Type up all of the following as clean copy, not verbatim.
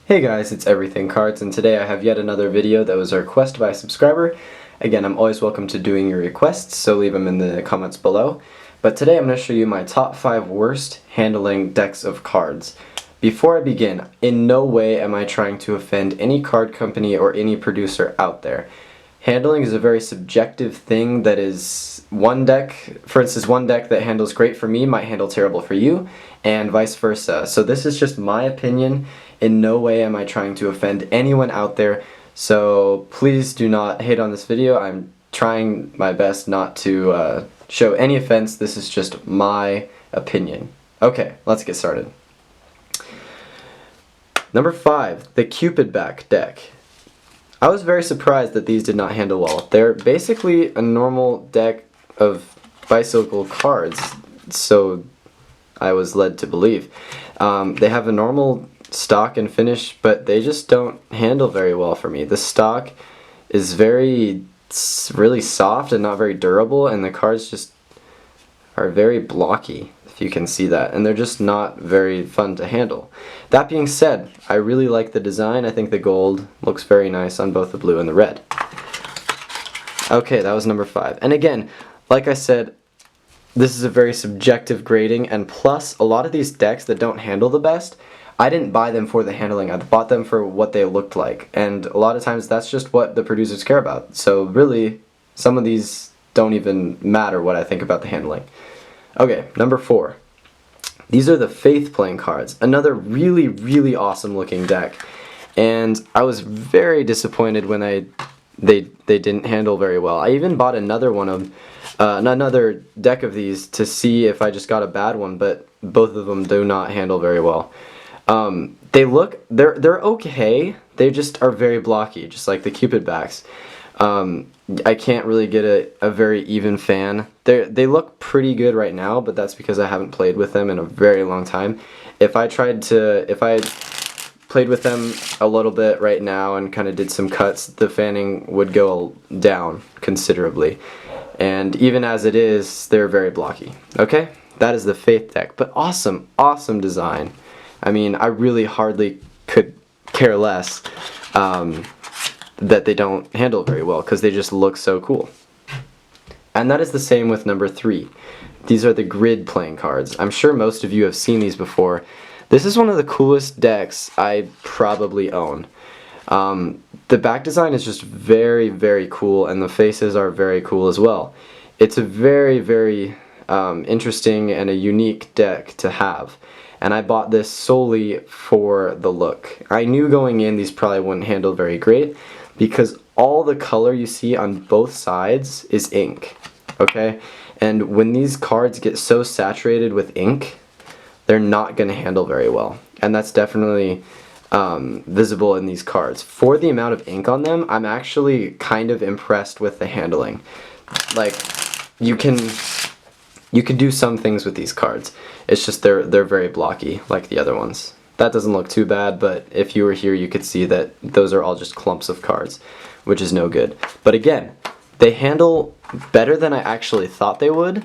Hey guys, it's Everything Cards, and today I have yet another video that was a request by a subscriber. Again, I'm always welcome to doing your requests, so leave them in the comments below. But today I'm going to show you my top 5 worst handling decks of cards. Before I begin, in no way am I trying to offend any card company or any producer out there. Handling is a very subjective thing that is one deck, for instance, one deck that handles great for me might handle terrible for you, and vice versa. So this is just my opinion. In no way am I trying to offend anyone out there, so please do not hate on this video. I'm trying my best not to show any offense. This is just my opinion. Okay, let's get started. Number 5, the Cupid back deck. I was very surprised that these did not handle well. They're basically a normal deck of bicycle cards, so I was led to believe. They have a normal stock and finish, but they just don't handle very well for me. The stock is really soft and not very durable, and the cards just are very blocky, if you can see that, and they're just not very fun to handle. That being said, I really like the design. I think the gold looks very nice on both the blue and the red. Okay, that was number 5. And again, like I said, this is a very subjective grading, and plus, a lot of these decks that don't handle the best, I didn't buy them for the handling. I bought them for what they looked like, and a lot of times that's just what the producers care about. So really, some of these don't even matter what I think about the handling. Okay, number 4. These are the Faith playing cards. Another really awesome looking deck, and I was very disappointed when they didn't handle very well. I even bought another deck of these to see if I just got a bad one, but both of them do not handle very well. They're okay. They just are very blocky, just like the Cupid backs. I can't really get a very even fan. They look pretty good right now, but that's because I haven't played with them in a very long time. If I played with them a little bit right now and kind of did some cuts, the fanning would go down considerably. And even as it is, they're very blocky. Okay, that is the Faith deck, but awesome design. I mean, I really hardly could care less that they don't handle very well, because they just look so cool. And that is the same with number 3. These are the Grid playing cards. I'm sure most of you have seen these before. This is one of the coolest decks I probably own. The back design is just very cool, and the faces are very cool as well. It's a very interesting and a unique deck to have. And I bought this solely for the look. I knew going in these probably wouldn't handle very great, because all the color you see on both sides is ink, okay? And when these cards get so saturated with ink, they're not going to handle very well. And that's definitely visible in these cards. For the amount of ink on them, I'm actually kind of impressed with the handling. Like, you can do some things with these cards. It's just they're very blocky, like the other ones. That doesn't look too bad, but if you were here, you could see that those are all just clumps of cards, which is no good. But again, they handle better than I actually thought they would,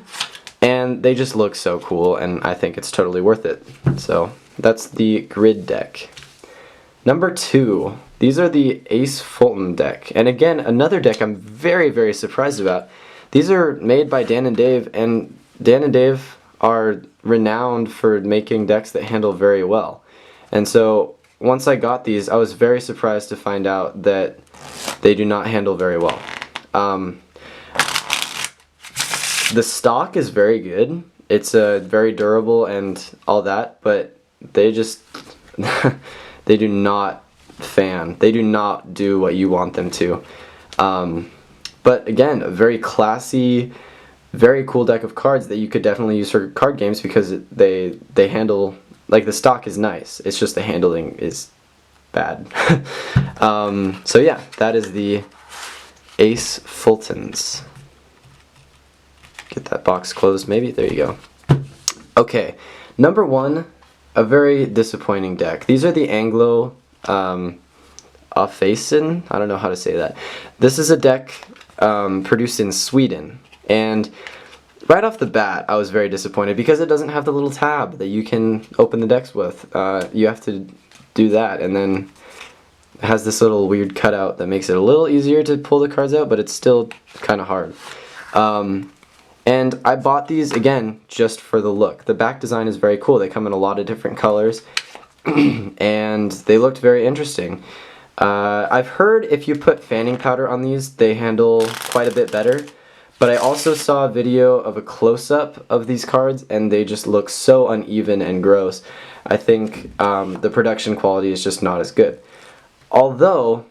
and they just look so cool, and I think it's totally worth it. So that's the Grid deck. Number 2, these are the Ace Fulton deck, and again, another deck I'm very surprised about. These are made by Dan and Dave, and Dan and Dave are renowned for making decks that handle very well. And so once I got these, I was very surprised to find out that they do not handle very well. The stock is very good. It's very durable and all that, but they just they do not fan. They do not do what you want them to. But again, a very classy, very cool deck of cards that you could definitely use for card games, because they handle, like, the stock is nice, it's just the handling is bad. So yeah, that is the Ace Fultons. Get that box closed maybe, there you go. Okay, number 1, a very disappointing deck. These are the Anglo faison, I don't know how to say that. This is a deck produced in Sweden, and right off the bat I was very disappointed because it doesn't have the little tab that you can open the decks with. You have to do that, and then it has this little weird cutout that makes it a little easier to pull the cards out, but it's still kind of hard. And I bought these, again, just for the look. The back design is very cool. They come in a lot of different colors, and they looked very interesting. I've heard if you put fanning powder on these, they handle quite a bit better. But I also saw a video of a close-up of these cards, and they just look so uneven and gross. I think the production quality is just not as good. Although,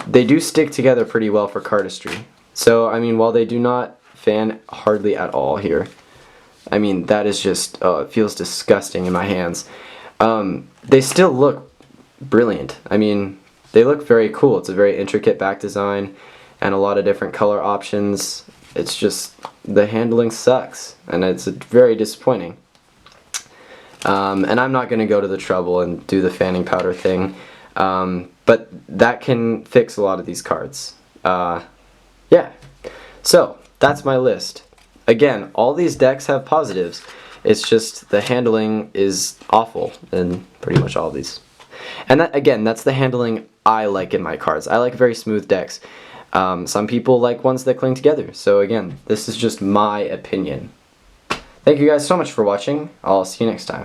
they do stick together pretty well for cardistry. So, I mean, while they do not fan hardly at all here, I mean, that is just, it feels disgusting in my hands. They still look brilliant. I mean, they look very cool. It's a very intricate back design and a lot of different color options. It's just, the handling sucks, and it's very disappointing. And I'm not going to go to the trouble and do the fanning powder thing, but that can fix a lot of these cards. Yeah, so that's my list. Again, all these decks have positives. It's just the handling is awful in pretty much all of these. And that, again, that's the handling I like in my cards. I like very smooth decks. Some people like ones that cling together. So again, this is just my opinion. Thank you guys so much for watching. I'll see you next time.